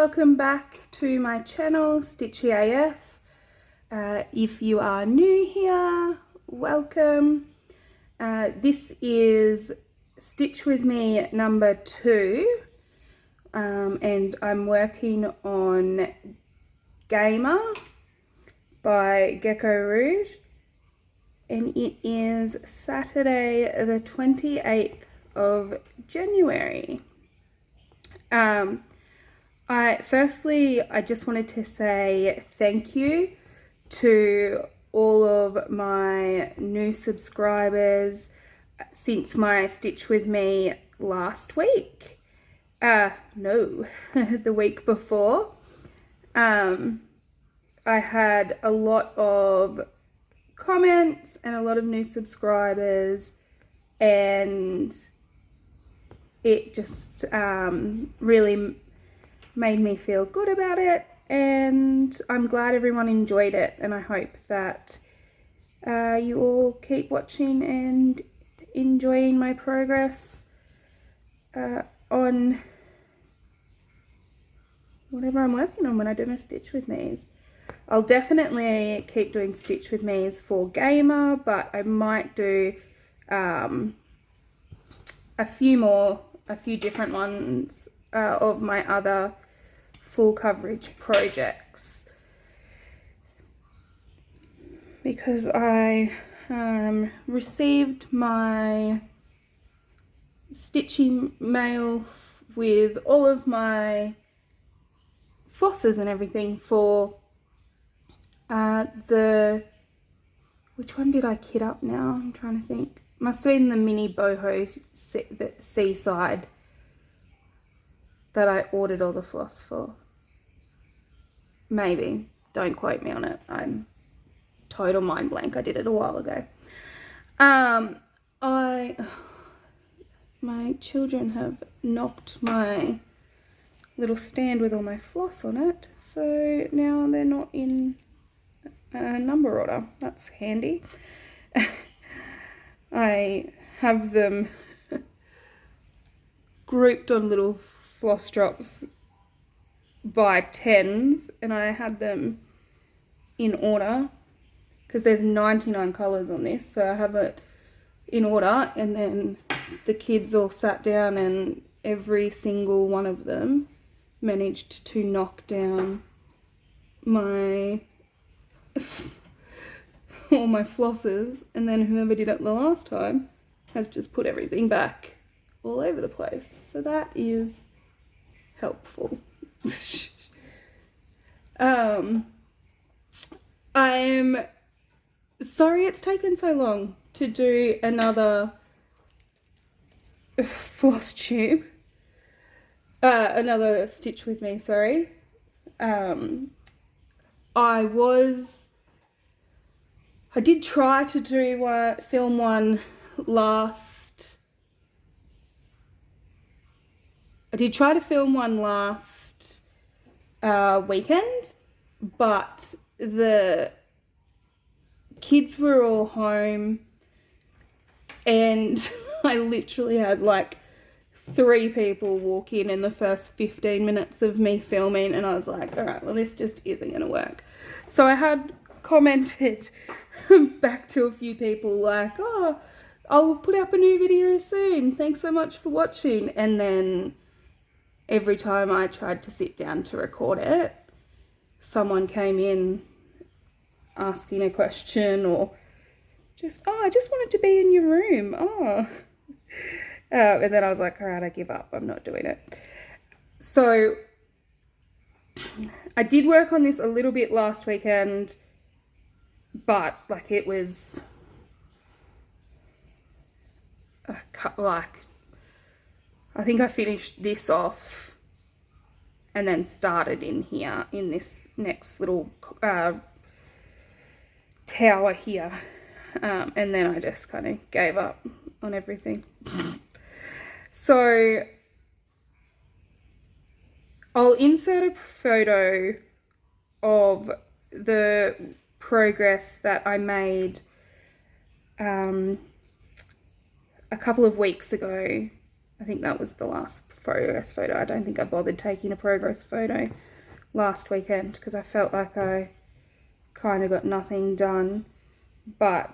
welcome back to my channel, Stitchy AF. If you are new here, welcome. This is Stitch With Me number 2, and I'm working on Gamer by Gecko Rouge, and it is Saturday the 28th of January. I just wanted to say thank you to all of my new subscribers since my Stitch With Me last week. No, the week before. I had a lot of comments and a lot of new subscribers, and it just really made me feel good about it, and I'm glad everyone enjoyed it, and I hope that you all keep watching and enjoying my progress on whatever I'm working on when I do my Stitch With Me's. I'll definitely keep doing Stitch With Me's for Gamer, but I might do a few different ones of my other full coverage projects, because I received my stitching mail with all of my flosses and everything for which one did I kit up now? I'm trying to think. Must have been the mini boho seaside that I ordered all the floss for. Maybe. Don't quote me on it. I'm total mind blank. I did it a while ago. My children have knocked my little stand with all my floss on it, so now they're not in number order. That's handy. I have them grouped on little floss drops by tens, and I had them in order because there's 99 colours on this, so I have it in order, and then the kids all sat down and every single one of them managed to knock down my all my flosses, and then whoever did it the last time has just put everything back all over the place, so that is helpful. I'm sorry it's taken so long to do another floss tube, another Stitch With Me, sorry. I did try to do film one last weekend, but the kids were all home, and I literally had like 3 people walk in the first 15 minutes of me filming, and I was like, all right, well, this just isn't going to work. So I had commented back to a few people like, oh, I'll put up a new video soon. Thanks so much for watching. And then every time I tried to sit down to record it, someone came in asking a question, or just, oh, I just wanted to be in your room. Oh. And then I was like, all right, I give up. I'm not doing it. So I did work on this a little bit last weekend, but like it was like, I think I finished this off and then started in here in this next little tower here, and then I just kind of gave up on everything. So I'll insert a photo of the progress that I made a couple of weeks ago. I think that was the last progress photo. I don't think I bothered taking a progress photo last weekend because I felt like I kind of got nothing done. But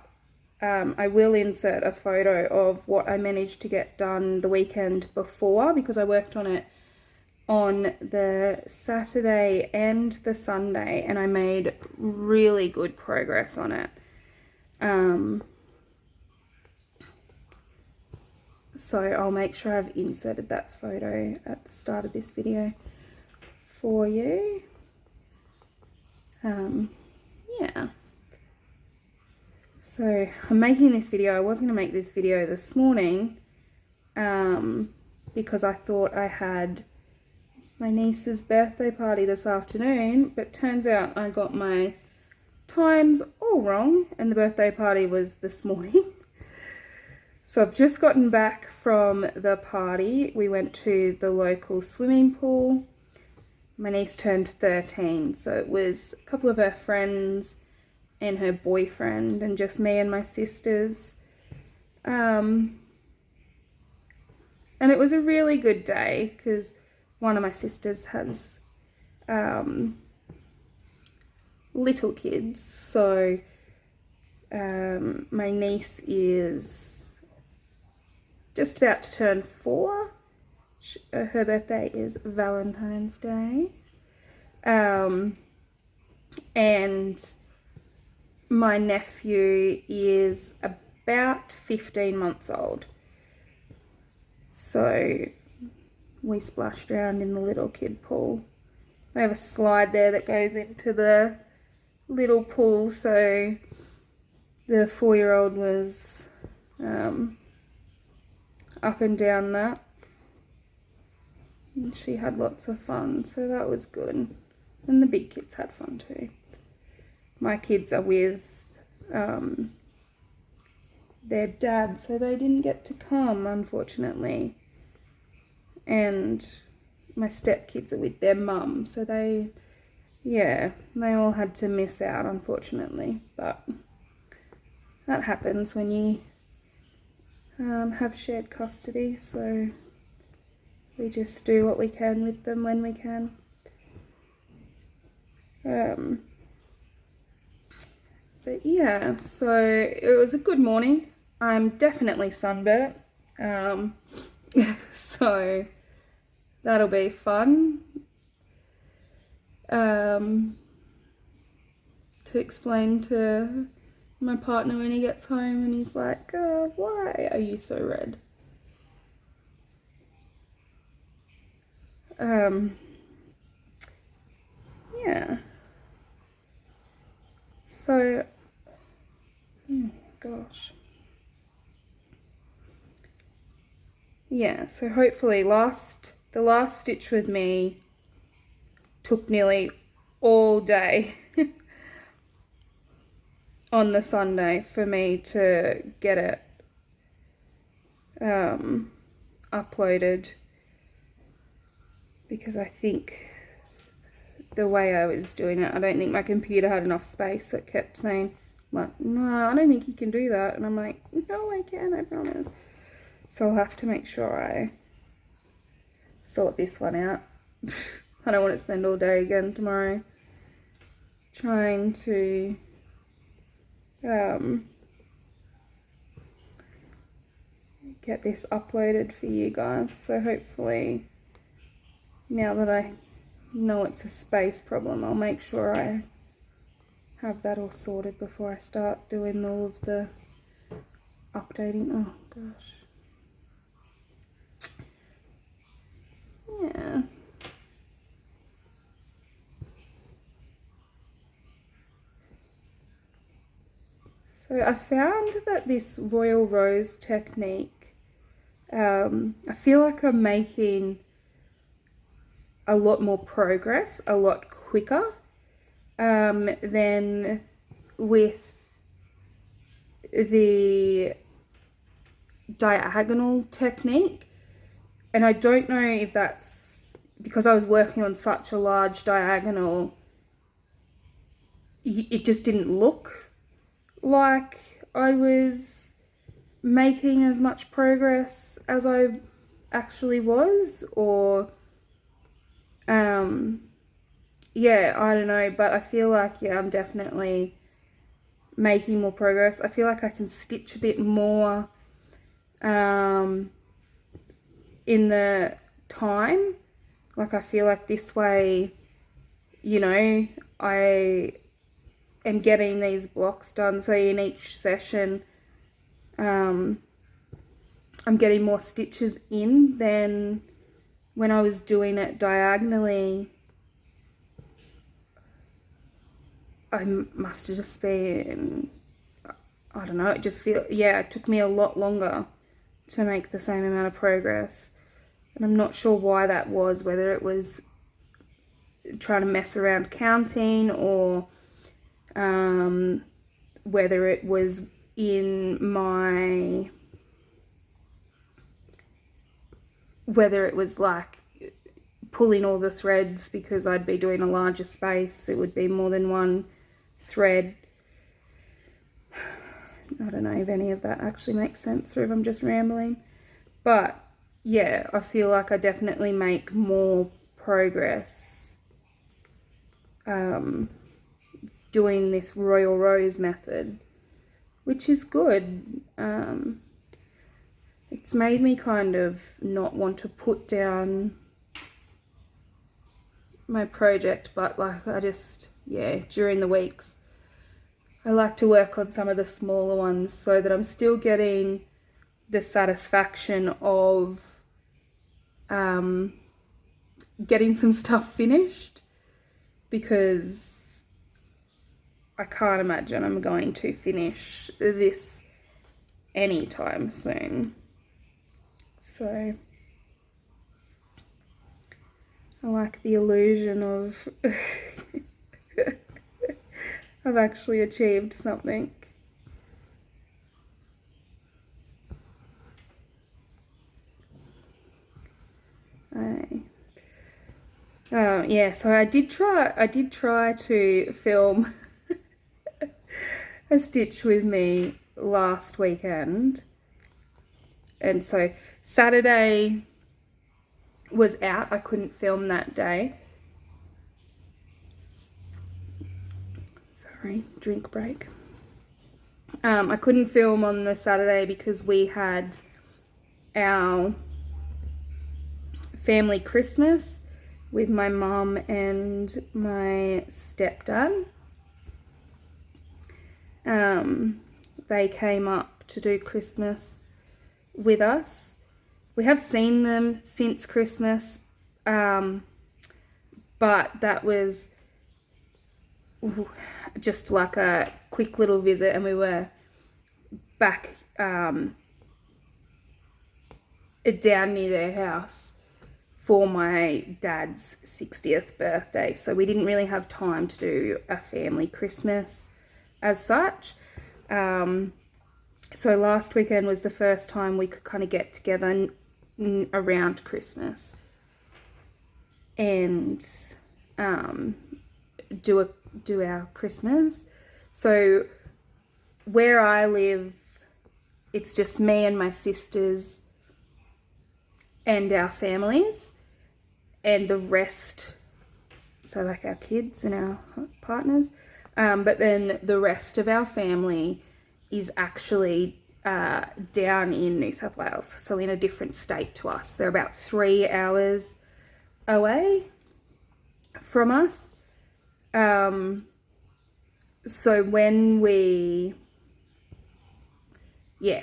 I will insert a photo of what I managed to get done the weekend before, because I worked on it on the Saturday and the Sunday, and I made really good progress on it. So I'll make sure I've inserted that photo at the start of this video for you. Yeah. So I'm making this video. I was going to make this video this morning because I thought I had my niece's birthday party this afternoon, but turns out I got my times all wrong and the birthday party was this morning. So I've just gotten back from the party. We went to the local swimming pool. My niece turned 13, so it was a couple of her friends and her boyfriend and just me and my sisters. And it was a really good day because one of my sisters has little kids. So my niece is just about to turn 4. Her birthday is Valentine's Day. And my nephew is about 15 months old. So we splashed around in the little kid pool. They have a slide there that goes into the little pool, so the 4-year-old was up and down that. And she had lots of fun, so that was good. And the big kids had fun too. My kids are with their dad, so they didn't get to come, unfortunately. And my stepkids are with their mum, so they all had to miss out, unfortunately. But that happens when you have shared custody, so we just do what we can with them when we can. But yeah, so it was a good morning. I'm definitely sunburnt, so that'll be fun to explain to my partner when he gets home and he's like, why are you so red? Yeah. So, gosh. Yeah, so hopefully the last stitch with me took nearly all day on the Sunday for me to get it uploaded, because I think the way I was doing it, I don't think my computer had enough space. It kept saying, like, no, I don't think you can do that. And I'm like, no, I can, I promise. So I'll have to make sure I sort this one out. I don't want to spend all day again tomorrow trying to get this uploaded for you guys. So hopefully, now that I know it's a space problem, I'll make sure I have that all sorted before I start doing all of the updating. Oh gosh. Yeah. So I found that this Royal Rose technique, I feel like I'm making a lot more progress, a lot quicker than with the diagonal technique. And I don't know if that's because I was working on such a large diagonal, it just didn't look like I was making as much progress as I actually was, or yeah, I don't know, but I feel like, yeah, I'm definitely making more progress. I feel like I can stitch a bit more in the time. Like, I feel like this way, you know, I am getting these blocks done. So in each session, I'm getting more stitches in than when I was doing it diagonally. I must have just been, I don't know, it just it took me a lot longer to make the same amount of progress. And I'm not sure why that was, whether it was trying to mess around counting, or whether it was in my, whether it was like pulling all the threads, because I'd be doing a larger space. It would be more than one thread. I don't know if any of that actually makes sense, or if I'm just rambling. But yeah, I feel like I definitely make more progress doing this Royal Rose method, which is good. It's made me kind of not want to put down my project, but like I just, yeah, during the weeks I like to work on some of the smaller ones so that I'm still getting the satisfaction of getting some stuff finished, because I can't imagine I'm going to finish this anytime soon. So I like the illusion of I've actually achieved something. Yeah, so I did try to film a stitch with me last weekend, and so Saturday was out. I couldn't film that day. Sorry, drink break. I couldn't film on the Saturday because we had our family Christmas with my mum and my stepdad. They came up to do Christmas with us. We have seen them since Christmas, but that was just like a quick little visit, and we were back down near their house for my dad's 60th birthday. So we didn't really have time to do a family Christmas as such. So last weekend was the first time we could kind of get together around Christmas and do our Christmas. So where I live, it's just me and my sisters and our families, and the rest, so like our kids and our partners, but then the rest of our family is actually down in New South Wales, so in a different state to us. They're about 3 hours away from us. So when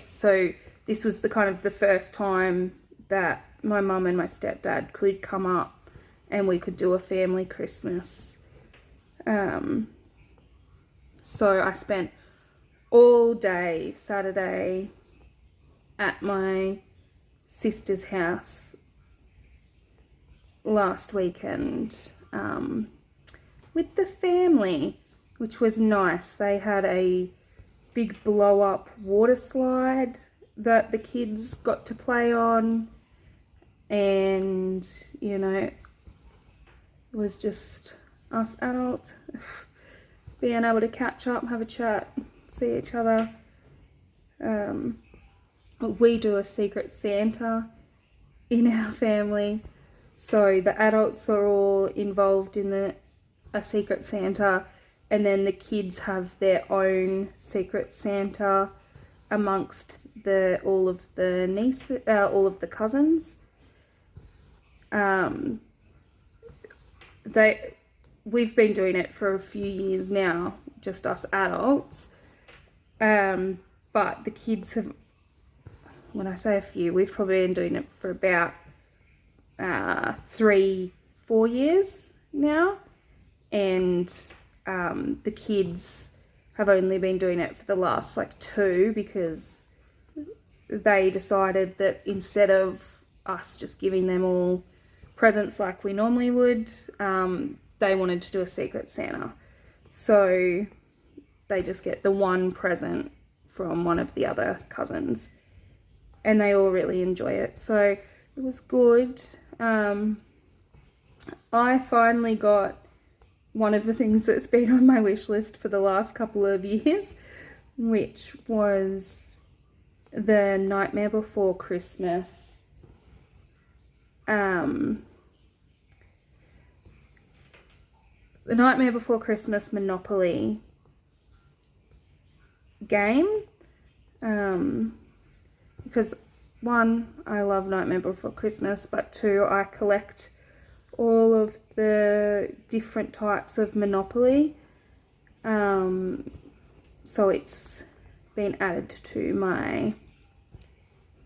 so this was the kind of the first time that my mum and my stepdad could come up and we could do a family Christmas. So I spent all day Saturday at my sister's house last weekend with the family, which was nice. They had a big blow up water slide that the kids got to play on, and you know, it was just us adults being able to catch up, have a chat, see each other. We do a Secret Santa in our family. So the adults are all involved in a Secret Santa, and then the kids have their own Secret Santa amongst all of the cousins. We've been doing it for a few years now, just us adults. But the kids have, when I say a few, we've probably been doing it for about 3-4 years now, and the kids have only been doing it for the last 2, because they decided that instead of us just giving them all presents like we normally would, they wanted to do a Secret Santa. So they just get the one present from one of the other cousins, and they all really enjoy it. So it was good. I finally got one of the things that's been on my wish list for the last couple of years, which was the Nightmare Before Christmas. The Nightmare Before Christmas Monopoly game. Because 1, I love Nightmare Before Christmas, but 2, I collect all of the different types of Monopoly. So it's been added to my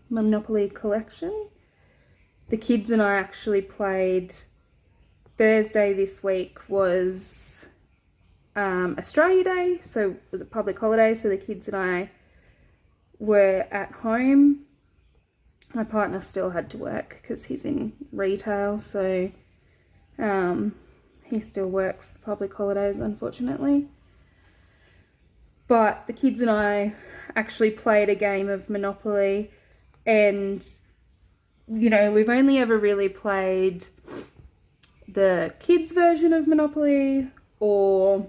Monopoly collection. The kids and I actually played. Thursday this week was Australia Day, so it was a public holiday, so the kids and I were at home. My partner still had to work because he's in retail, so he still works the public holidays, unfortunately. But the kids and I actually played a game of Monopoly, and we've only ever really played the kids version of Monopoly, or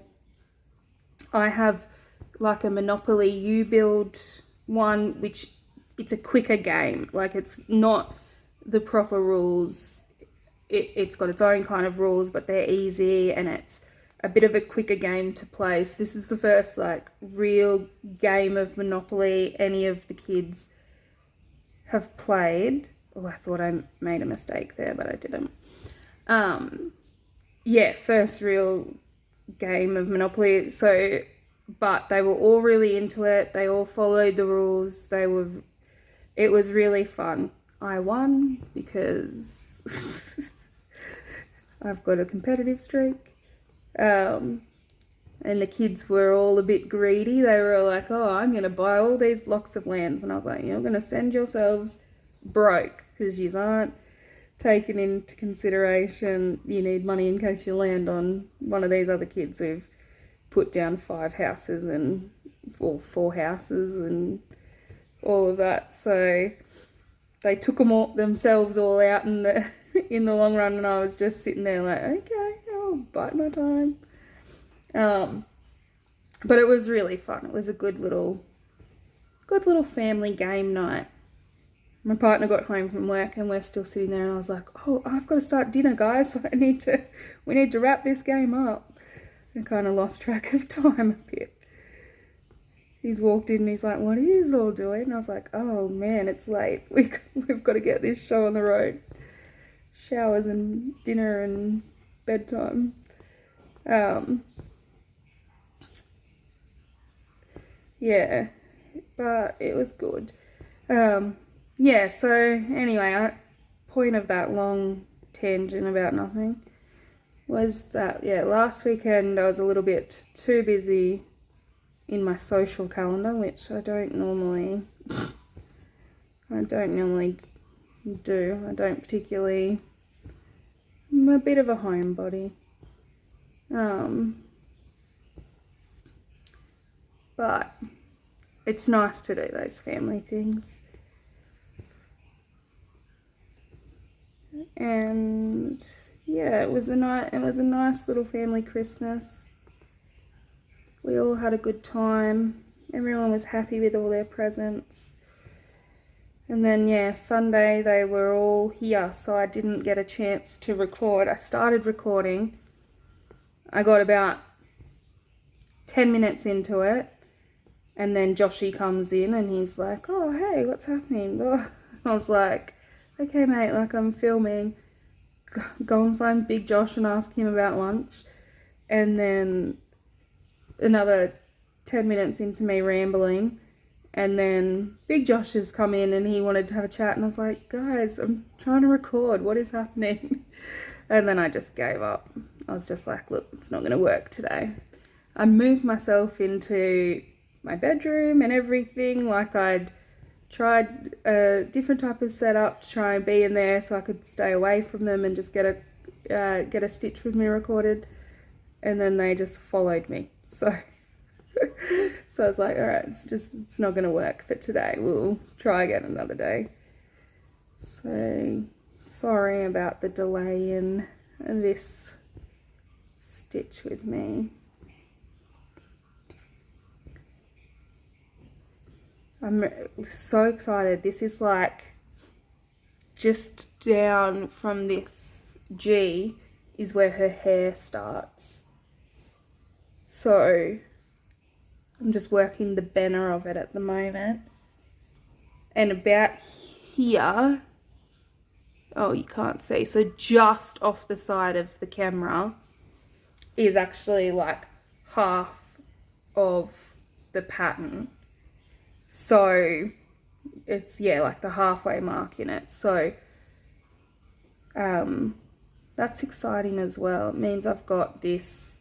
I have a Monopoly You Build one, which it's a quicker game. It's not the proper rules. It's got its own kind of rules, but they're easy, and it's a bit of a quicker game to play. So this is the first real game of Monopoly any of the kids have played. Oh, I thought I made a mistake there, but I didn't. First real game of Monopoly. So, but they were all really into it. They all followed the rules. It was really fun. I won because I've got a competitive streak. And the kids were all a bit greedy. They were like, oh, I'm going to buy all these blocks of lands. And I was like, you're going to send yourselves broke because you aren't taken into consideration. You need money in case you land on one of these other kids who've put down 5 houses or 4 houses and all of that. So they took themselves all out in the long run, and I was just sitting there like, okay, I'll bite my time. But it was really fun. It was a good little family game night. My partner got home from work and we're still sitting there, and I was like, oh, I've got to start dinner, guys. We need to wrap this game up. I kind of lost track of time a bit. He's walked in and he's like, what are you all doing? And I was like, oh man, it's late. We've got to get this show on the road. Showers and dinner and bedtime. Yeah, but it was good. So anyway, point of that long tangent about nothing was that, last weekend I was a little bit too busy in my social calendar, which I don't normally do. I don't particularly, I'm a bit of a homebody. But it's nice to do those family things. And it was a nice little family Christmas. We all had a good time. Everyone was happy with all their presents. And then, yeah, Sunday they were all here, so I didn't get a chance to record. I started recording. I got about 10 minutes into it, and then Joshy comes in and he's like, oh, hey, what's happening? Oh. I was like, okay, mate, like I'm filming. Go and find Big Josh and ask him about lunch. And then another 10 minutes into me rambling, and then Big Josh has come in and he wanted to have a chat, and I was like, guys, I'm trying to record, what is happening? And then I just gave up. I was just like, look, it's not going to work today. I moved myself into my bedroom and everything, like I'd tried a different type of setup to try and be in there so I could stay away from them and just get a stitch with me recorded, and then they just followed me. So I was like, all right, it's not going to work for today. We'll try again another day. So sorry about the delay in this stitch with me. I'm so excited. This is like just down from this G is where her hair starts. So I'm just working the banner of it at the moment. And about here, oh, you can't see. So just off the side of the camera is actually like half of the pattern. So it's, yeah, like the halfway mark in it. So that's exciting as well. It means I've got this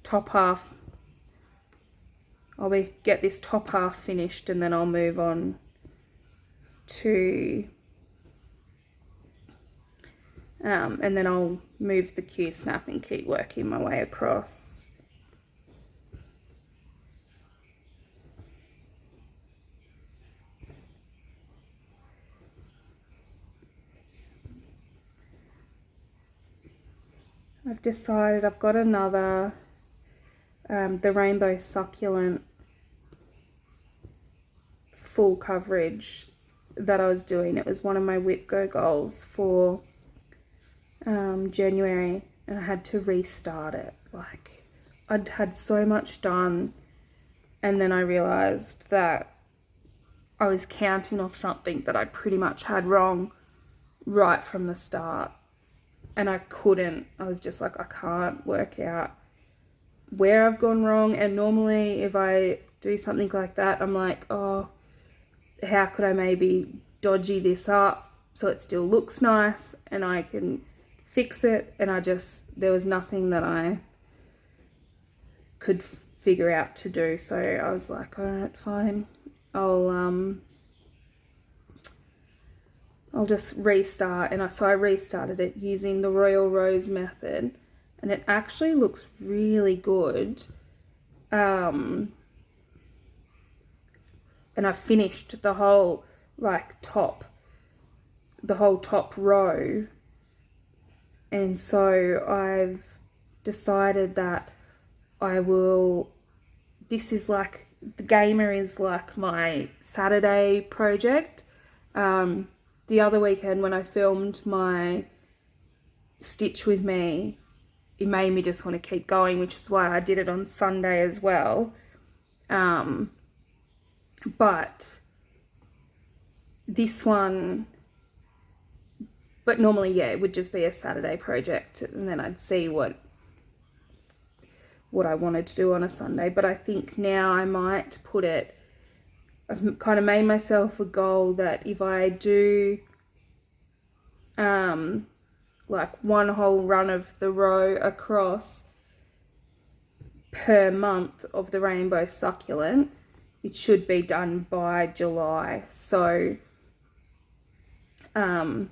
top half. I'll get this top half finished, and then I'll move on to and then I'll move the Q-snap and keep working my way across. I've decided I've got another, the rainbow succulent full coverage that I was doing. It was one of my Whip Go goals for January, and I had to restart it. Like, I'd had so much done, and then I realized that I was counting off something that I pretty much had wrong right from the start. And I was just like, I can't work out where I've gone wrong. And normally if I do something like that, I'm like, oh, how could I maybe dodgy this up so it still looks nice and I can fix it? And there was nothing that I could figure out to do. So I was like, all right, fine. I'll just restart. And so I restarted it using the Royal Rose method, and it actually looks really good. And I finished the whole top row. And so I've decided that this is like, the Gamer is like my Saturday project. The other weekend when I filmed my stitch with me, it made me just want to keep going, which is why I did it on Sunday as well. But this one, but normally, yeah, it would just be a Saturday project, and then I'd see what I wanted to do on a Sunday. But I think now I might put it, I've kind of made myself a goal that if I do like one whole run of the row across per month of the rainbow succulent, it should be done by July. So I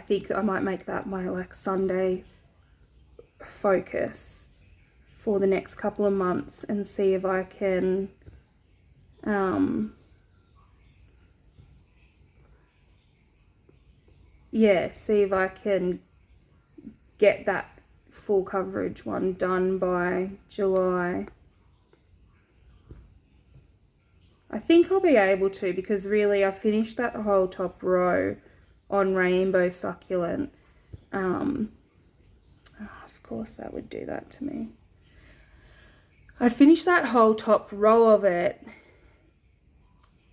think I might make that my like Sunday focus for the next couple of months, and see if I can see if I can get that full coverage one done by July. I think I'll be able to, because really I finished that whole top row on rainbow succulent. Of course that would do that to me. I finished that whole top row of it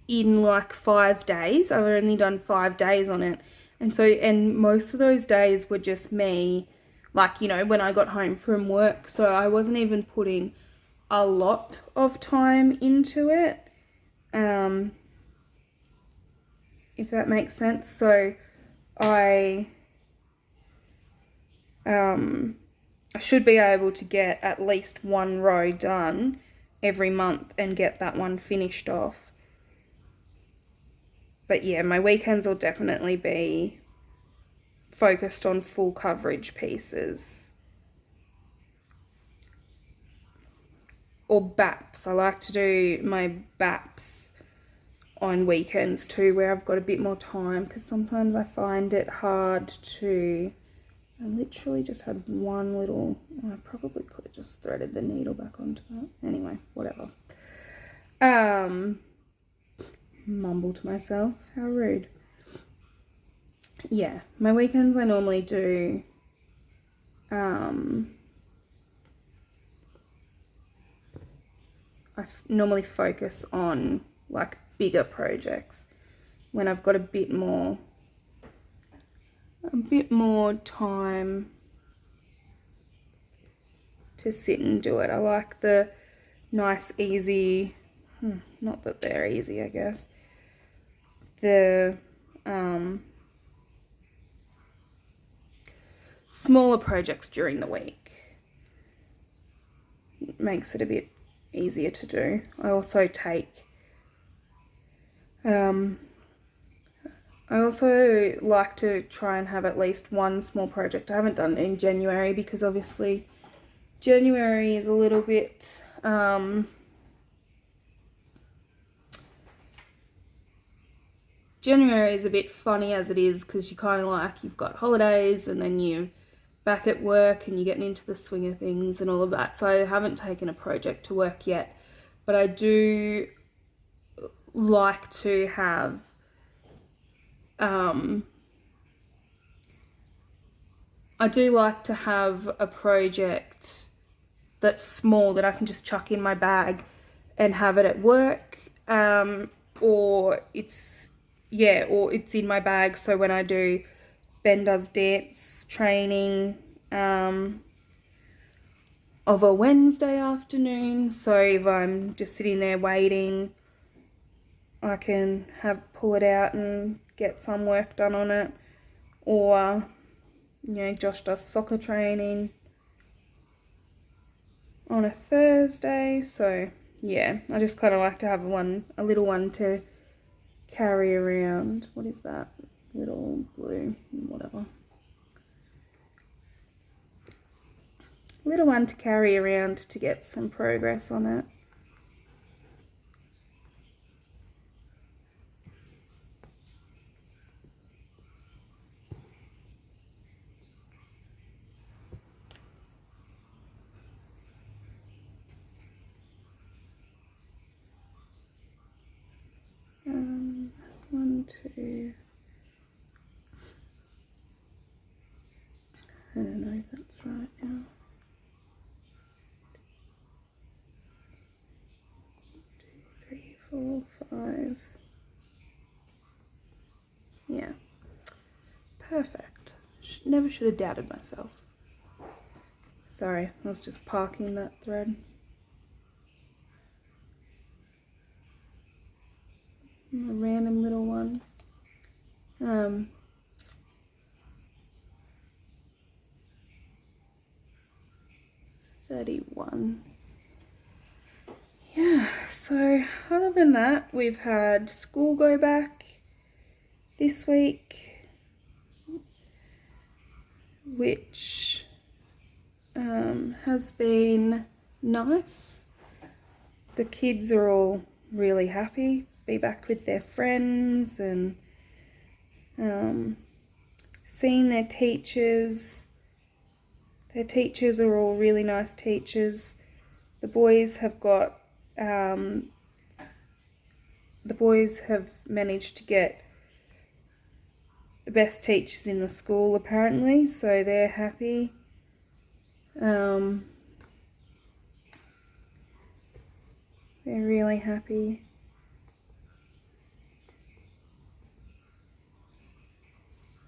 in like 5 days. I've only done 5 days on it. And most of those days were just me, like, you know, when I got home from work. So I wasn't even putting a lot of time into it. If that makes sense. So I should be able to get at least one row done every month and get that one finished off. But yeah, my weekends will definitely be focused on full coverage pieces. Or BAPs. I like to do my BAPs on weekends too, where I've got a bit more time, because sometimes I find it hard to... I literally just had one little... I probably could have just threaded the needle back onto that. Anyway, whatever. Mumble to myself. How rude. Yeah, my weekends I normally do... I normally focus on like bigger projects when I've got a bit more time to sit and do it. I like the nice, easy, not that they're easy, I guess, the smaller projects during the week. It makes it a bit easier to do. I also like to try and have at least one small project. I haven't done it in January because obviously January is a little bit January is a bit funny as it is, because you kind of like, you've got holidays and then you're back at work and you're getting into the swing of things and all of that. So I haven't taken a project to work yet, but I do like to have a project that's small that I can just chuck in my bag and have it at work, or it's in my bag, so when I do Ben Does Dance training of a Wednesday afternoon, so if I'm just sitting there waiting, I can pull it out and get some work done on it. Or, you know, Josh does soccer training on a Thursday, so yeah, I just kind of like to have a little one to carry around. What is that? Little blue, whatever. Little one to carry around to get some progress on it. One, two. I don't know if that's right now. 2, 3, 4, 5. Yeah. Perfect. Never should have doubted myself. Sorry, I was just parking that thread. A random little one. 31. Yeah, so other than that, we've had school go back this week, which has been nice. The kids are all really happy to be back with their friends and seeing their teachers. Their teachers are all really nice teachers. The boys have got the boys have managed to get the best teachers in the school apparently, so they're happy. They're really happy.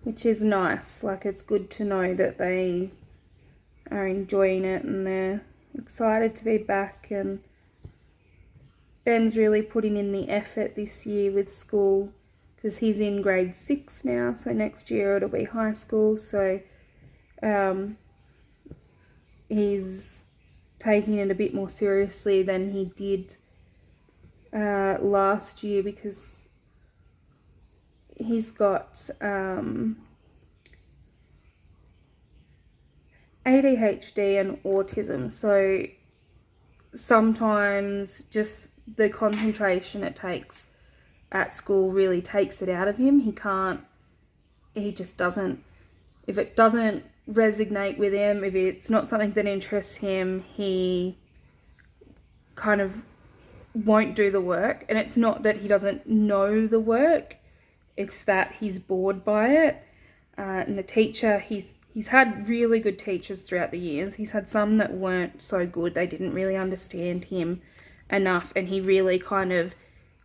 Which is nice. Like, it's good to know that they are enjoying it and they're excited to be back. And Ben's really putting in the effort this year with school because he's in grade 6 now, so next year it'll be high school. So he's taking it a bit more seriously than he did last year, because he's got ADHD and autism, so sometimes just the concentration it takes at school really takes it out of him. He just doesn't, if it doesn't resonate with him, if it's not something that interests him, he kind of won't do the work. And it's not that he doesn't know the work, it's that he's bored by it. And the teacher, he's had really good teachers throughout the years. He's had some that weren't so good. They didn't really understand him enough, and he really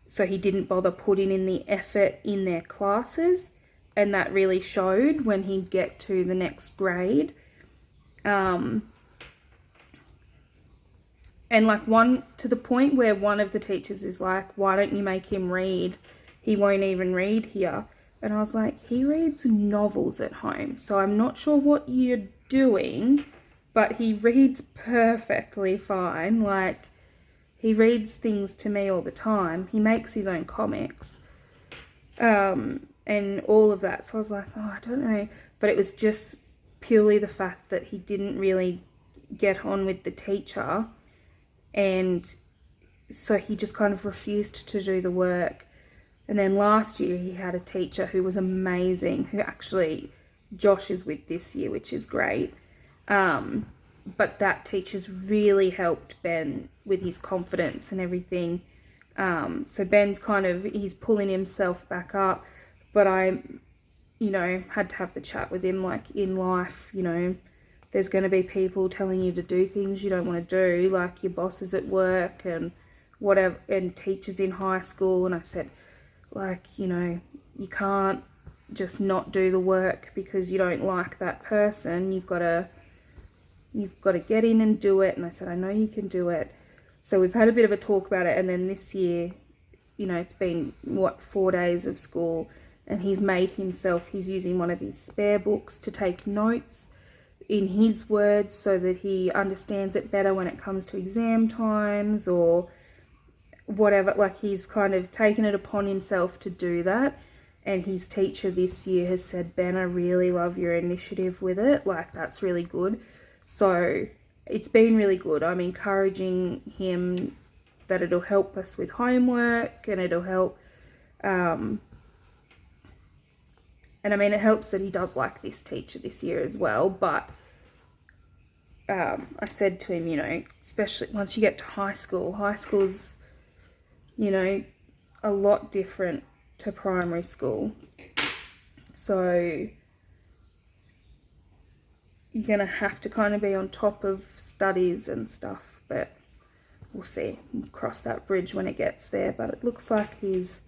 so he didn't bother putting in the effort in their classes, and that really showed when he'd get to the next grade. And like to the point where one of the teachers is like, why don't you make him read? He won't even read here. And I was like, he reads novels at home, so I'm not sure what you're doing, but he reads perfectly fine. Like, he reads things to me all the time. He makes his own comics, and all of that. So I was like, oh, I don't know. But it was just purely the fact that he didn't really get on with the teacher, and so he just kind of refused to do the work. And then last year he had a teacher who was amazing, who actually Josh is with this year, which is great. But that teacher's really helped Ben with his confidence and everything. So Ben's he's pulling himself back up. But I, had to have the chat with him, like, in life, there's going to be people telling you to do things you don't want to do, like your bosses at work and whatever, and teachers in high school. And I said, like, you can't just not do the work because you don't like that person. You've got to get in and do it. And I said, I know you can do it. So we've had a bit of a talk about it. And then this year, it's been 4 days of school, and he's using one of his spare books to take notes in his words so that he understands it better when it comes to exam times or whatever. Like, he's kind of taken it upon himself to do that. And his teacher this year has said, Ben, I really love your initiative with it. Like, that's really good. So it's been really good. I'm encouraging him that it'll help us with homework, and it'll help. And I mean, it helps that he does like this teacher this year as well. But I said to him, especially once you get to highschool's, a lot different to primary school. So you're going to have to kind of be on top of studies and stuff, but we'll see. We'll cross that bridge when it gets there. But it looks like he's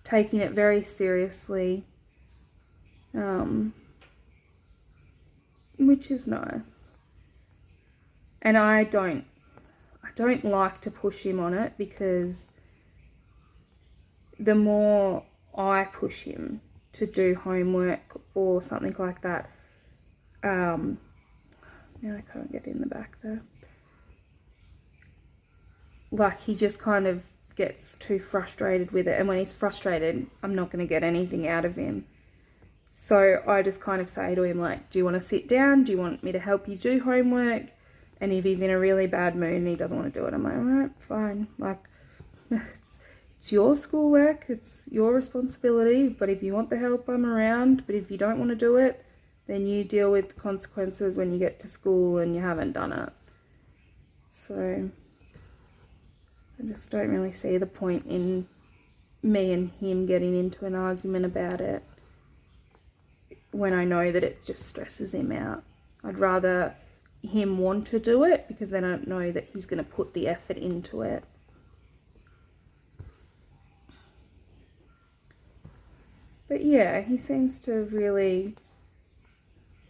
taking it very seriously, which is nice. And I don't like to push him on it, because the more I push him to do homework or something like that, now I can't get in the back there. Like, he just kind of gets too frustrated with it, and when he's frustrated, I'm not going to get anything out of him. So I just kind of say to him, like, do you want to sit down? Do you want me to help you do homework? And if he's in a really bad mood and he doesn't want to do it, I'm like, all right, fine. Like, it's your schoolwork, it's your responsibility, but if you want the help, I'm around. But if you don't want to do it, then you deal with the consequences when you get to school and you haven't done it. So I just don't really see the point in me and him getting into an argument about it when I know that it just stresses him out. I'd rather him want to do it because then I know that he's going to put the effort into it. But yeah, he seems to really,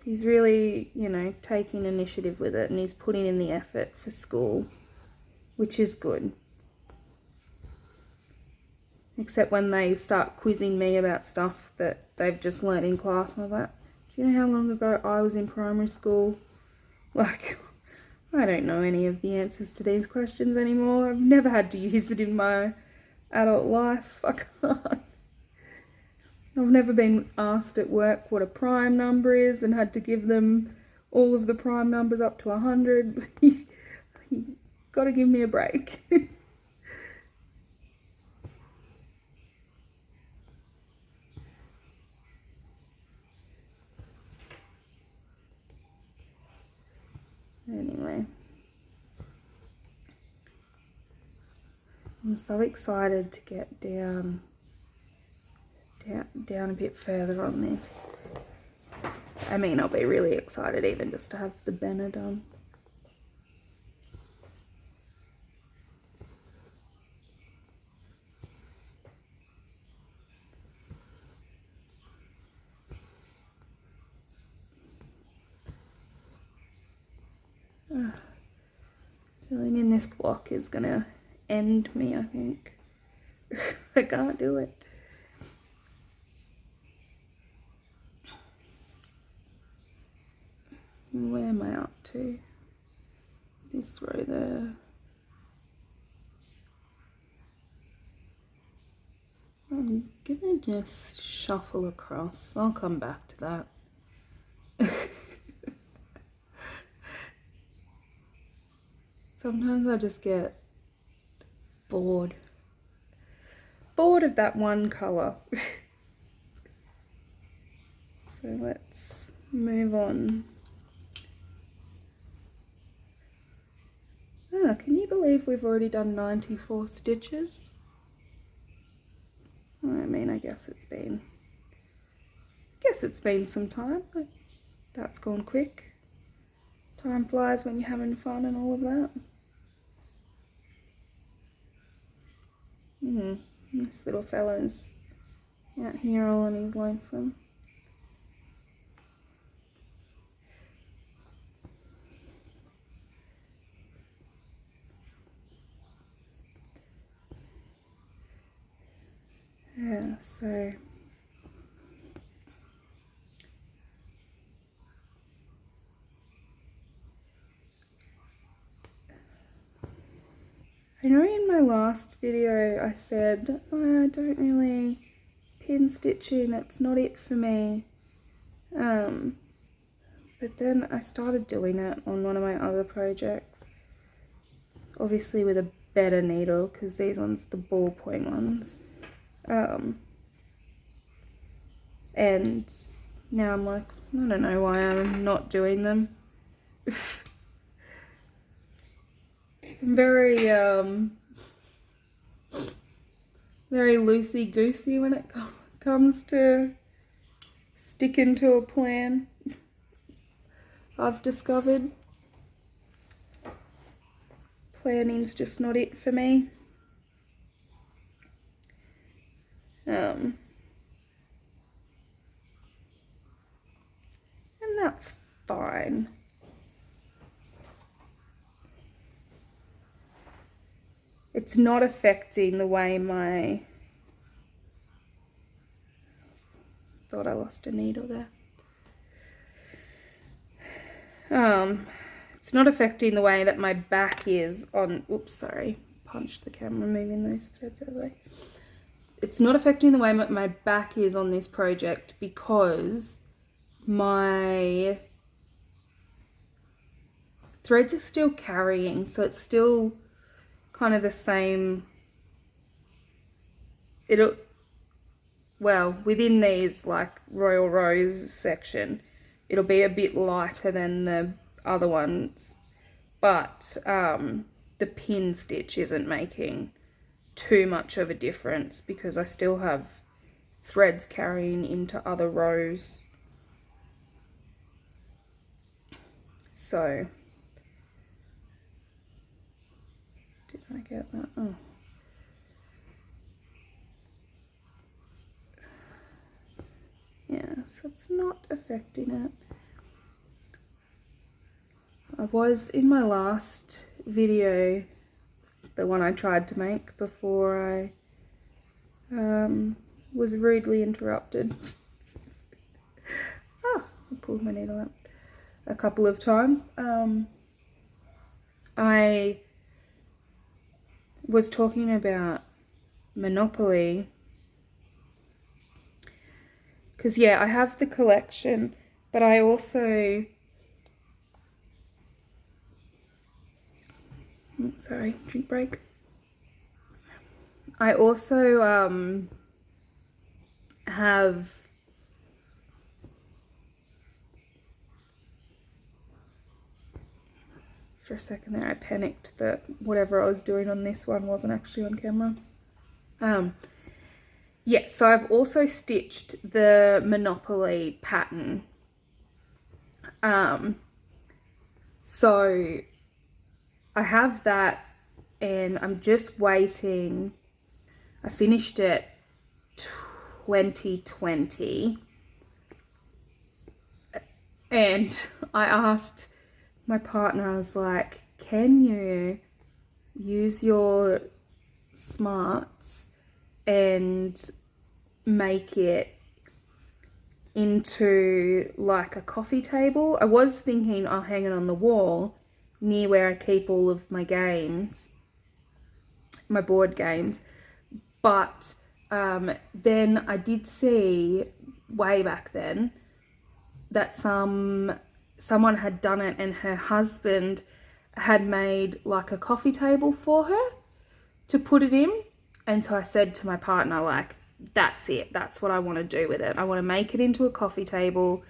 he's really, you know, taking initiative with it, and he's putting in the effort for school, which is good. Except when they start quizzing me about stuff that they've just learnt in class. And I was like, do you know how long ago I was in primary school? Like, I don't know any of the answers to these questions anymore. I've never had to use it in my adult life. I can't. I've never been asked at work what a prime number is and had to give them all of the prime numbers up to 100. You gotta give me a break. Anyway, I'm so excited to get down a bit further on this. I mean, I'll be really excited even just to have the banner done. Filling in this block is gonna end me, I think. I can't do it. Where am I up to? This row there. I'm gonna just shuffle across. I'll come back to that. Sometimes I just get bored of that one colour. So let's move on. Can you believe we've already done 94 stitches? I mean, I guess it's been some time, but that's gone quick. Time flies when you're having fun and all of that. This little fella's out here all on his lonesome. Yeah, so I know in my last video I said, oh, I don't really pin stitching, it's not it for me. But then I started doing it on one of my other projects. Obviously with a better needle, because these ones are the ballpoint ones. And now I'm like, I don't know why I'm not doing them. I'm very loosey-goosey when it comes to sticking to a plan. I've discovered planning's just not it for me. And that's fine. It's not affecting the way my... Thought I lost a needle there. It's not affecting the way that my back is on... Oops, sorry. Punched the camera moving those threads out of the way. It's not affecting the way my back is on this project because my threads are still carrying, so it's still kind of the same. Well, within these like Royal Rose section, it'll be a bit lighter than the other ones, but the pin stitch isn't making too much of a difference because I still have threads carrying into other rows. So, did I get that? Oh. Yeah, so it's not affecting it. I was in my last video, the one I tried to make before I was rudely interrupted. I pulled my needle out a couple of times. I was talking about Monopoly because yeah, I have the collection, but I also, sorry, drink break. I also have for a second there I panicked that whatever I was doing on this one wasn't actually on camera. Yeah, so I've also stitched the Monopoly pattern. So I have that and I'm just waiting. I finished it 2020 and I asked my partner, I was like, can you use your smarts and make it into like a coffee table? I was thinking I'll hang it on the wall near where I keep all of my games, my board games, but then I did see way back then that someone had done it and her husband had made like a coffee table for her to put it in. And so I said to my partner, like, that's it. That's what I want to do with it. I want to make it into a coffee table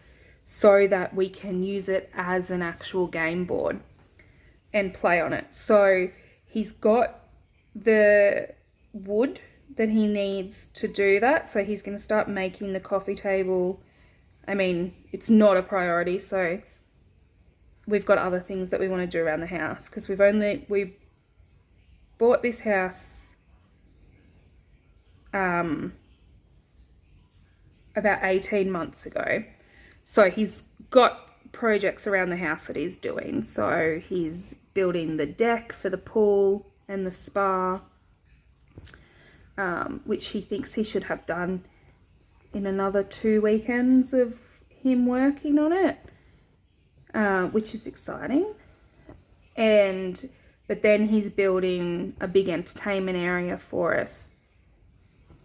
so that we can use it as an actual game board and play on it. So he's got the wood that he needs to do that. So he's going to start making the coffee table. I mean, it's not a priority. So we've got other things that we want to do around the house because we bought this house about 18 months ago. So he's got projects around the house that he's doing. So he's building the deck for the pool and the spa, which he thinks he should have done in another 2 weekends of him working on it, which is exciting. But then he's building a big entertainment area for us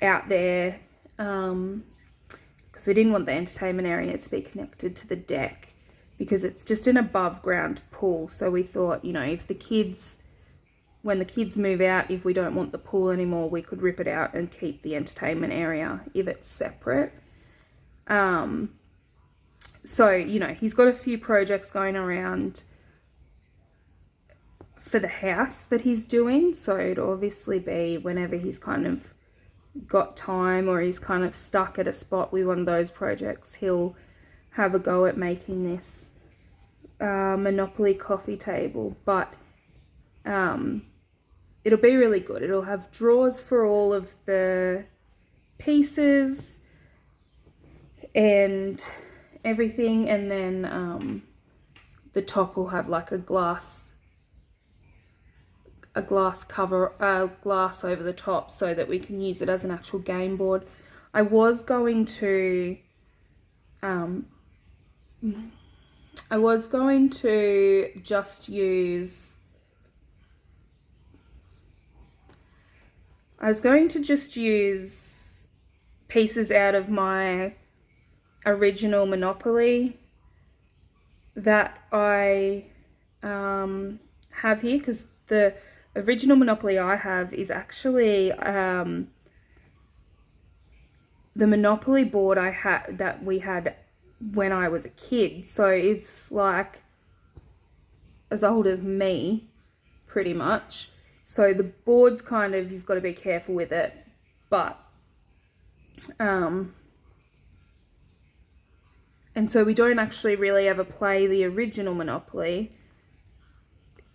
out there, because we didn't want the entertainment area to be connected to the deck because it's just an above ground pool. So we thought, you know, when the kids move out, if we don't want the pool anymore, we could rip it out and keep the entertainment area if it's separate. So, you know, he's got a few projects going around for the house that he's doing. So it'd obviously be whenever he's kind of got time or he's kind of stuck at a spot with one of those projects, he'll have a go at making this Monopoly coffee table. But it'll be really good. It'll have drawers for all of the pieces and everything, and then the top will have like a glass cover, glass over the top so that we can use it as an actual game board. I was going to just use pieces out of my original Monopoly that I have here, because the original Monopoly I have is actually the Monopoly board that we had when I was a kid. So it's like as old as me, pretty much. So the board's kind of, you've got to be careful with it, but and so we don't actually really ever play the original Monopoly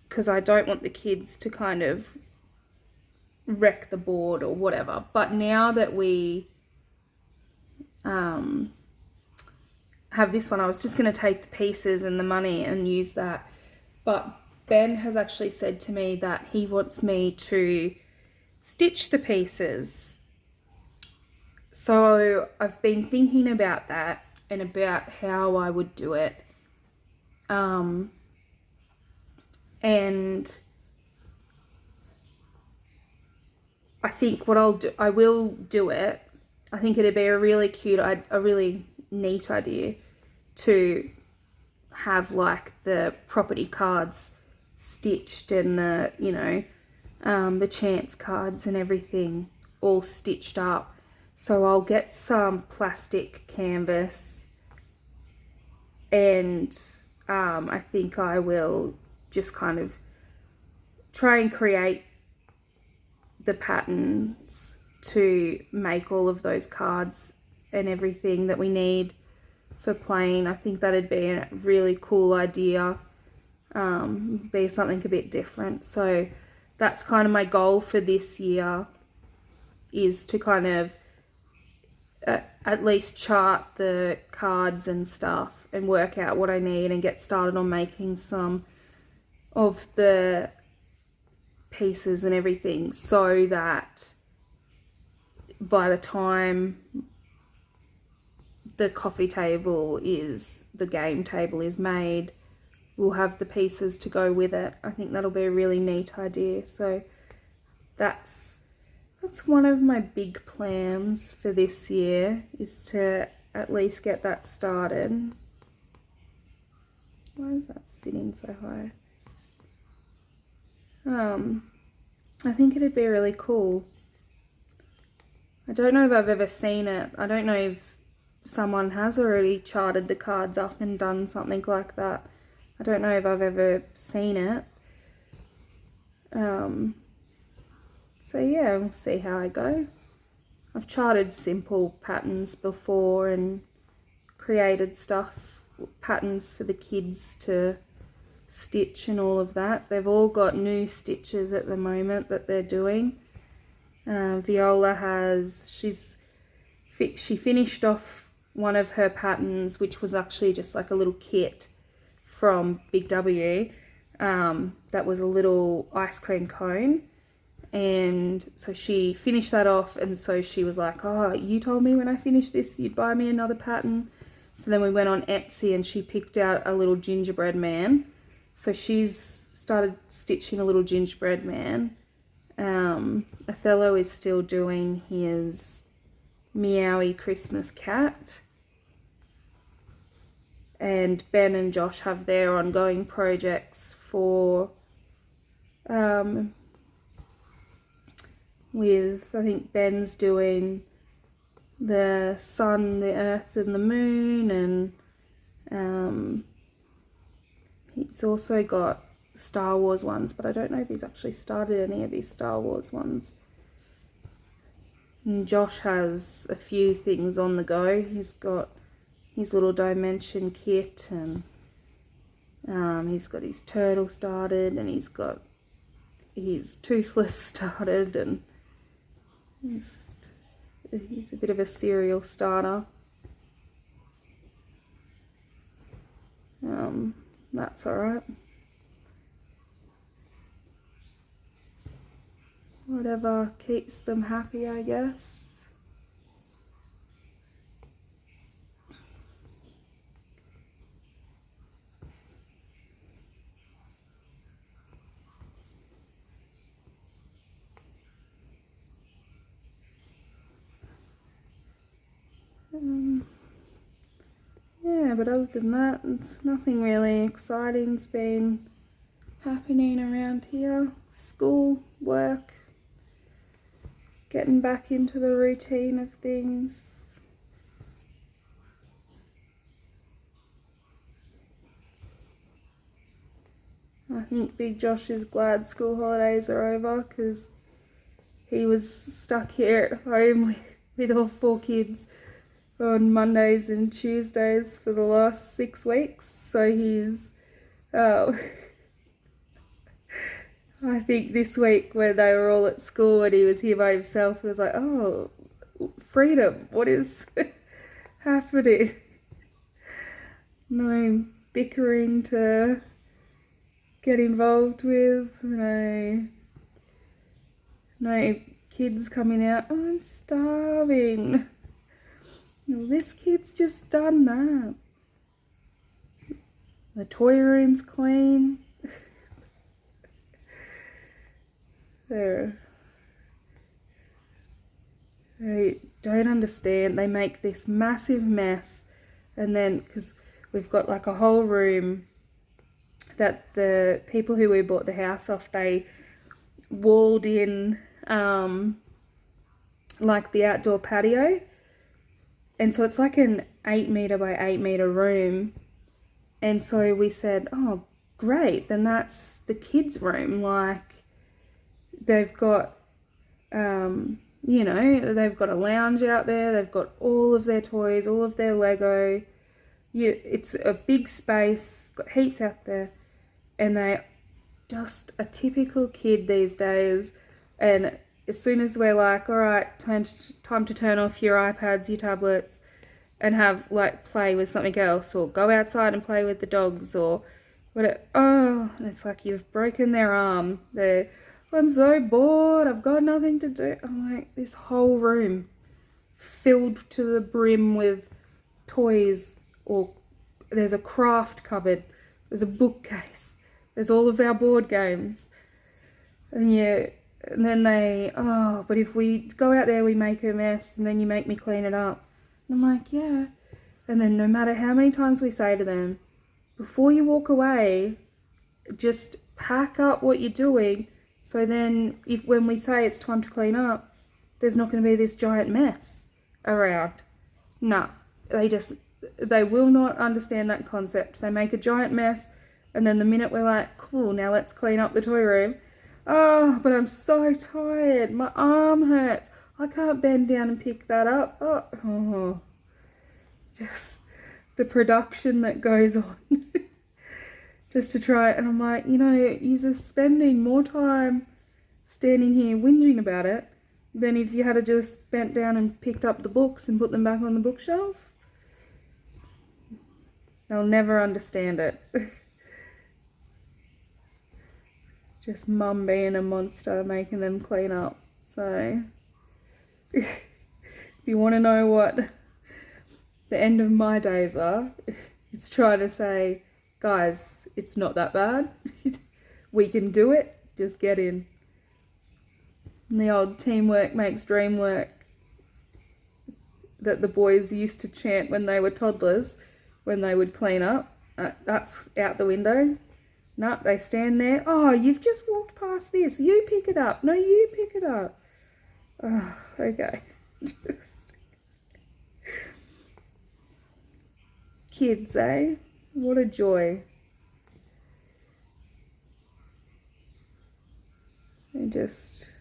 because I don't want the kids to kind of wreck the board or whatever. But now that we have this one, I was just going to take the pieces and the money and use that. But Ben has actually said to me that he wants me to stitch the pieces. So I've been thinking about that and about how I would do it. And I think what I'll do, I will do it. I think it'd be a really cute, a really neat idea to have like the property cards stitched and the, you know, the chance cards and everything all stitched up. So I'll get some plastic canvas and I think I will just kind of try and create the patterns to make all of those cards and everything that we need for playing. I think that'd be a really cool idea, be something a bit different. So that's kind of my goal for this year, is to kind of at least chart the cards and stuff and work out what I need and get started on making some of the pieces and everything, so that by the time the coffee table is, the game table is made, we'll have the pieces to go with it. I think that'll be a really neat idea. So that's one of my big plans for this year, is to at least get that started. Why is that sitting so high? I think it'd be really cool. I don't know if I've ever seen it. I don't know if someone has already charted the cards up and done something like that. I don't know if I've ever seen it. So yeah, we'll see how I go. I've charted simple patterns before and created patterns for the kids to stitch and all of that. They've all got new stitches at the moment that they're doing. Viola she finished off one of her patterns, which was actually just like a little kit from Big W. That was a little ice cream cone. And so she finished that off, and so she was like, oh, you told me when I finished this you'd buy me another pattern. So then we went on Etsy and she picked out a little gingerbread man. So she's started stitching a little gingerbread man. Othello is still doing his meowy Christmas cat. And Ben and Josh have their ongoing projects for with, I think Ben's doing the sun, the earth and the moon, and he's also got Star Wars ones, but I don't know if he's actually started any of his Star Wars ones. And Josh has a few things on the go. He's got his little dimension kit, and he's got his turtle started, and he's got his toothless started, and he's a bit of a serial starter. That's alright. Whatever keeps them happy, I guess. Yeah, but other than that, it's nothing really exciting's been happening around here. School, work, getting back into the routine of things. I think Big Josh is glad school holidays are over because he was stuck here at home with all 4 kids on Mondays and Tuesdays for the last 6 weeks. So he's, I think this week when they were all at school and he was here by himself, he was like, oh, freedom, what is happening? No bickering to get involved with, no kids coming out, oh, I'm starving. Well, this kid's just done that. The toy room's clean. They don't understand. They make this massive mess, and then because we've got like a whole room that the people who we bought the house off, they walled in like the outdoor patio, and so it's like an 8 meter by 8 meter room. And so we said, oh great, then that's the kids' room. Like they've got you know, they've got a lounge out there, they've got all of their toys, all of their Lego. It's a big space, got heaps out there, and they just a typical kid these days. And as soon as we're like, all right, time to turn off your iPads, your tablets, and have like play with something else, or go outside and play with the dogs, or whatever. Oh, and it's like you've broken their arm. I'm so bored, I've got nothing to do. I'm like, this whole room filled to the brim with toys, or there's a craft cupboard, there's a bookcase, there's all of our board games. And yeah, and then they, oh, but if we go out there we make a mess and then you make me clean it up. And I'm like, yeah. And then no matter how many times we say to them, before you walk away, just pack up what you're doing, so then when we say it's time to clean up, there's not going to be this giant mess around. No, they will not understand that concept. They make a giant mess, and then the minute we're like, cool, now let's clean up the toy room. Oh, but I'm so tired. My arm hurts. I can't bend down and pick that up. Oh. Just the production that goes on just to try it. And I'm like, you know, you're spending more time standing here whinging about it than if you had to just bent down and picked up the books and put them back on the bookshelf. They'll never understand it. Just mum being a monster making them clean up. So if you want to know what the end of my days are, it's trying to say, guys, it's not that bad. We can do it. Just get in. And the old teamwork makes dream work that the boys used to chant when they were toddlers, when they would clean up. That's out the window. No, they stand there. Oh, you've just walked past this. You pick it up. No, you pick it up. Oh, okay. Kids, eh? What a joy. They just...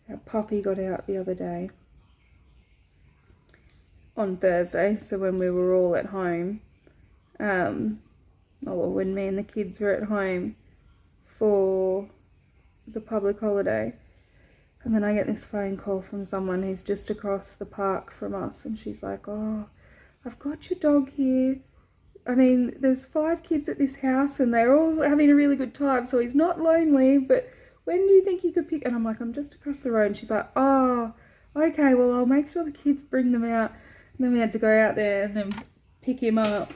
Our puppy got out the other day. On Thursday, so when we were all at home. When me and the kids were at home for the public holiday. And then I get this phone call from someone who's just across the park from us, and she's like, oh, I've got your dog here. I mean, there's 5 kids at this house and they're all having a really good time, so he's not lonely, but when do you think you could pick? And I'm like, I'm just across the road. And she's like, oh, okay, well, I'll make sure the kids bring them out. And then we had to go out there and then pick him up.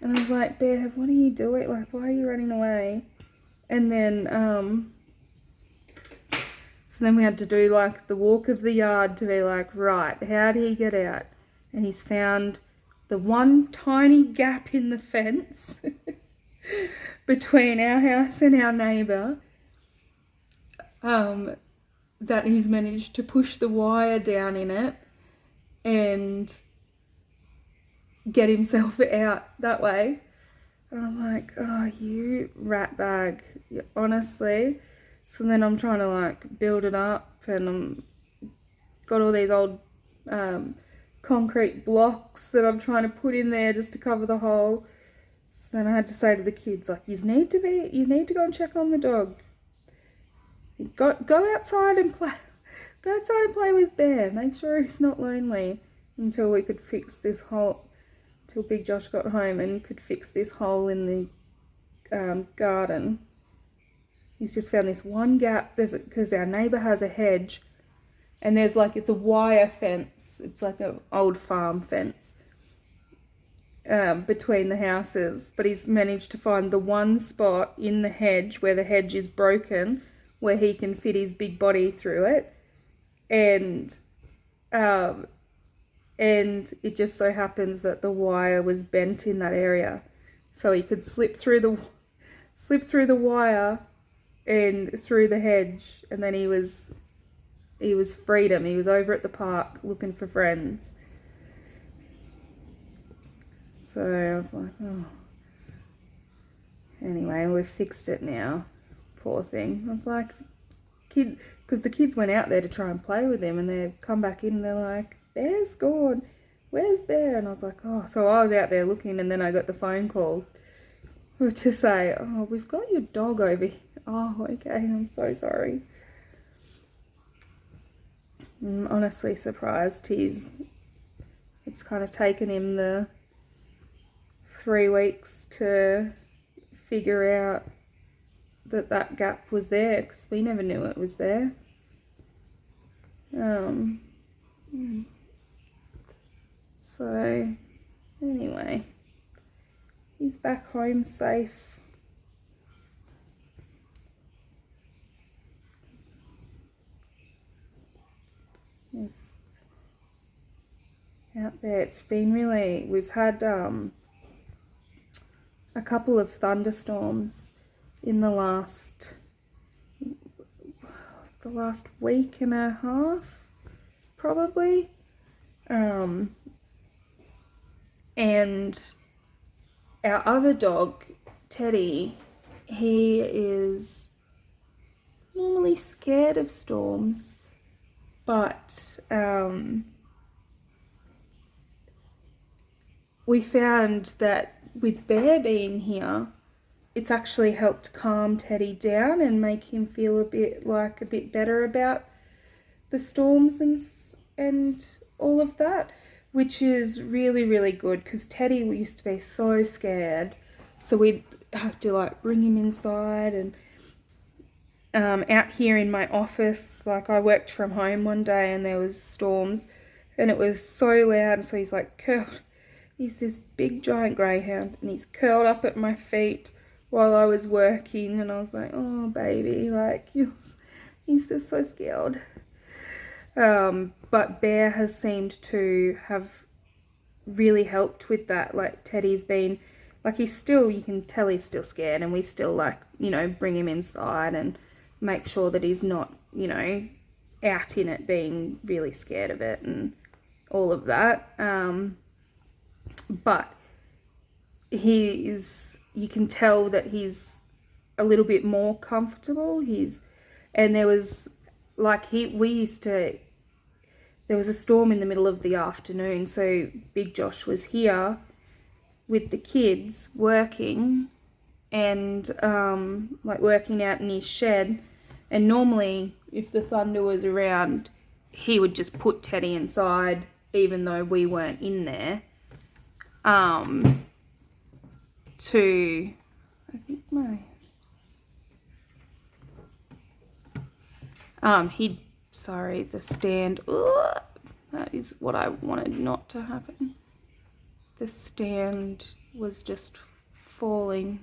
And I was like, Bev, what are you doing? Like, why are you running away? And then, so then we had to do like the walk of the yard to be like, right, how did he get out? And he's found the one tiny gap in the fence between our house and our neighbour. that he's managed to push the wire down in it and get himself out that way. And I'm like, oh, you rat bag, honestly. So then I'm trying to like build it up, and I'm got all these old concrete blocks that I'm trying to put in there just to cover the hole. So then I had to say to the kids, like, you need to go and check on the dog. Go outside and play. Go outside and play with Bear. Make sure he's not lonely until we could fix this hole. Till Big Josh got home and could fix this hole in the garden. He's just found this one gap. Because our neighbour has a hedge, and there's like, it's a wire fence. It's like an old farm fence between the houses. But he's managed to find the one spot in the hedge where the hedge is broken, where he can fit his big body through it, and it just so happens that the wire was bent in that area, so he could slip through the wire and through the hedge, and then he was freedom. He was over at the park looking for friends. So I was like, oh. Anyway, we've fixed it now. Poor thing. I was like, because the kids went out there to try and play with him, and they come back in and they're like, Bear's gone. Where's Bear? And I was like, oh. So I was out there looking, and then I got the phone call to say, oh, we've got your dog over here. Oh, okay. I'm so sorry. I'm honestly surprised. It's kind of taken him the 3 weeks to figure out that gap was there, because we never knew it was there. So anyway, he's back home safe. He's out there. It's been really, we've had a couple of thunderstorms in the last week and a half, probably. And our other dog, Teddy, he is normally scared of storms, but we found that with Bear being here, it's actually helped calm Teddy down and make him feel a bit better about the storms and all of that, which is really, really good, because Teddy used to be so scared. So we'd have to like bring him inside, and out here in my office, like I worked from home one day and there was storms and it was so loud, so he's like curled. He's this big giant greyhound and he's curled up at my feet while I was working, and I was like, oh baby, like he's just so scared. But Bear has seemed to have really helped with that. Like Teddy's been, like he's still, you can tell he's still scared, and we still like, bring him inside and make sure that he's not, out in it being really scared of it and all of that. But you can tell that he's a little bit more comfortable. And there was like, there was a storm in the middle of the afternoon, so Big Josh was here with the kids working and like working out in his shed, and normally if the thunder was around he would just put Teddy inside even though we weren't in there the stand, that is what I wanted not to happen. The stand was just falling.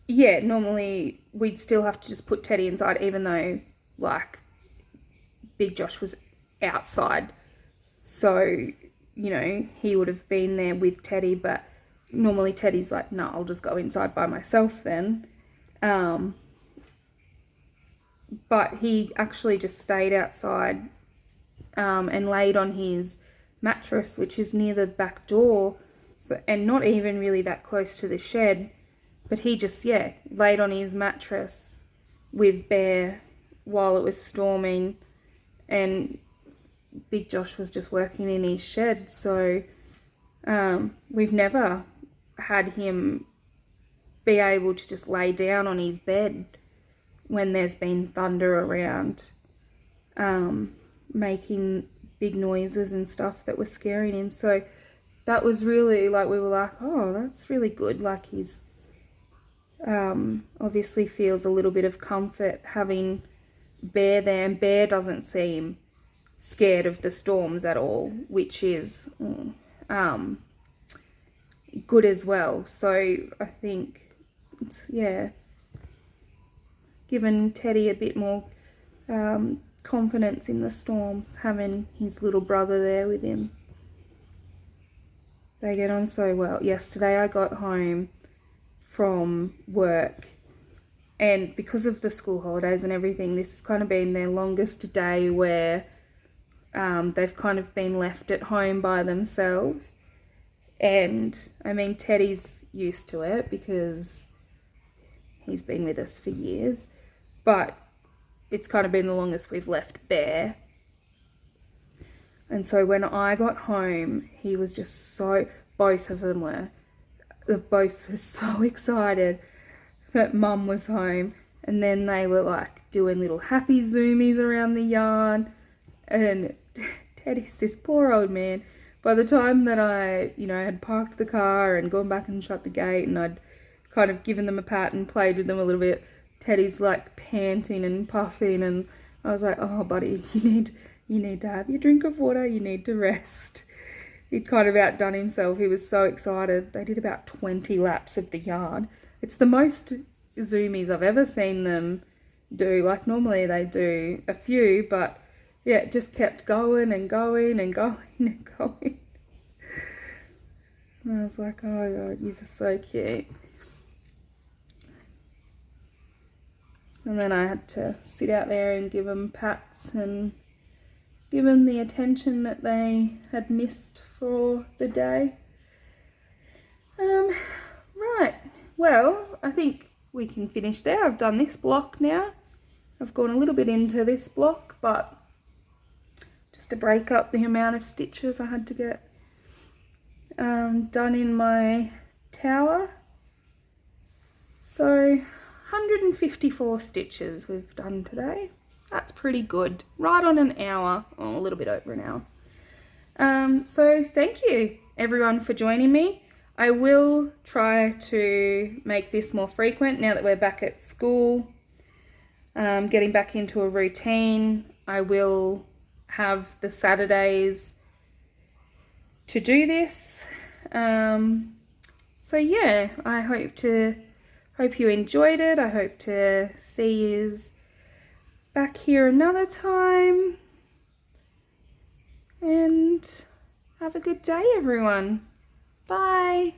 Yeah, normally we'd still have to just put Teddy inside, even though like Big Josh was outside. So, he would have been there with Teddy, but normally Teddy's like, no, I'll just go inside by myself then. But he actually just stayed outside and laid on his mattress, which is near the back door, so, and not even really that close to the shed. But he just, yeah, laid on his mattress with Bear while it was storming, and Big Josh was just working in his shed. So we've never had him be able to just lay down on his bed when there's been thunder around, making big noises and stuff that were scaring him. So that was really, like, we were like, oh, that's really good. Like, he's obviously feels a little bit of comfort having Bear there, and Bear doesn't seem scared of the storms at all, which is good as well. So I think it's, yeah, given Teddy a bit more confidence in the storms, having his little brother there with him. They get on so well. Yesterday I got home from work, and because of the school holidays and everything, this has kind of been their longest day where they've kind of been left at home by themselves. And I mean, Teddy's used to it because he's been with us for years, but it's kind of been the longest we've left Bear. And so when I got home, he was just so, both of them were so excited that Mum was home. And then they were like doing little happy zoomies around the yard. And Teddy's this poor old man. By the time that I, had parked the car and gone back and shut the gate, and I'd kind of given them a pat and played with them a little bit, Teddy's like panting and puffing, and I was like, oh buddy, you need to have your drink of water, you need to rest. He'd kind of outdone himself. He was so excited. They did about 20 laps of the yard. It's the most zoomies I've ever seen them do. Like, normally they do a few, but yeah, it just kept going and going and going and going. And I was like, oh God, you're so cute. And then I had to sit out there and give them pats and give them the attention that they had missed for the day. Right, well, I think we can finish there. I've done this block now. I've gone a little bit into this block, but just to break up the amount of stitches I had to get done in my tower. So 154 stitches we've done today. That's pretty good. Right on an hour, or a little bit over an hour. So thank you everyone for joining me. I will try to make this more frequent now that we're back at school, getting back into a routine. I will have the Saturdays to do this. So yeah, I hope you enjoyed it. I hope to see you back here another time. And have a good day, everyone. Bye.